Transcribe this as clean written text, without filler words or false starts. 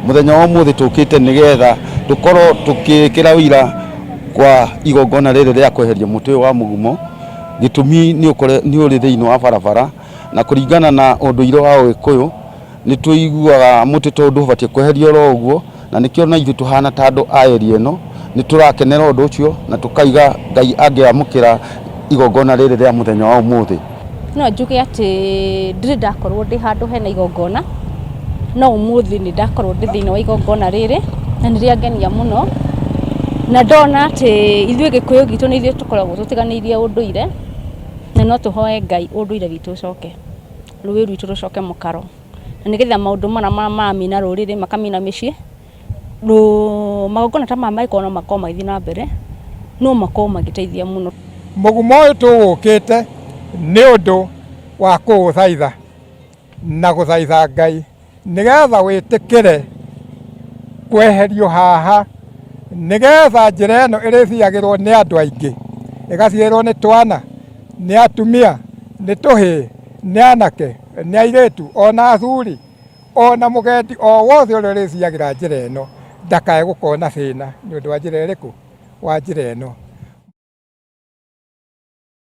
muthenya wa umuthi tukite nigetha dukorwo tukikira wira kwa igongona riri ria kweheria muti wa mugumo. Gitumi ni uri thiini wa barabara na kuringana na unduire wa Gikuyu ni tuiguaga muti tondu ubatie kweherio ro uguo, na nikio na ithu tuhana ta andu a area ino ni turakenera undu ucio na tukaiga Ngai angiamukira igongona riri ria muthenya wa umuthi. No njuge ati ndiri ndakorwo ndi handu hena igongona, no umuthi ni ndakorwo ndi thiini wa igongona riri na ni riangenia muno, na ndona ati ithuĩ Gikuyu gitu ni ithuĩ tukoragwo tutiganirie unduire, na no tuhoe Ngai unduire witu ucoke, rũĩ rwitũ rũcoke mũkaro, na nigetha maundu mamina rũrĩrĩ makamina mĩciĩ, magongona ta maya mangĩkorwo no makorwo magĩthiĩ na mbere, no makorwo magĩteithia mũno. Mũgumo ũyũ tũgũkĩte nĩ ũndũ wa kũũthaitha na gũthaitha Ngai nigetha wĩtĩkĩre kweherio haha, nigetha njĩra ĩno ĩrĩthiagĩrwo nĩ andũ aingĩ, ĩgathiĩrwo nĩ twana, nĩ atumia, nĩ tũhĩĩ, nĩ anake, nĩ airĩtu, ona athuri, ona mũgendi o wothe ũrĩa ũrĩthiagĩra njĩra ĩno ndakae gũkorwo na thĩna nĩ ũndũ wa njĩra ĩrĩkũ? Wa njĩra ĩno.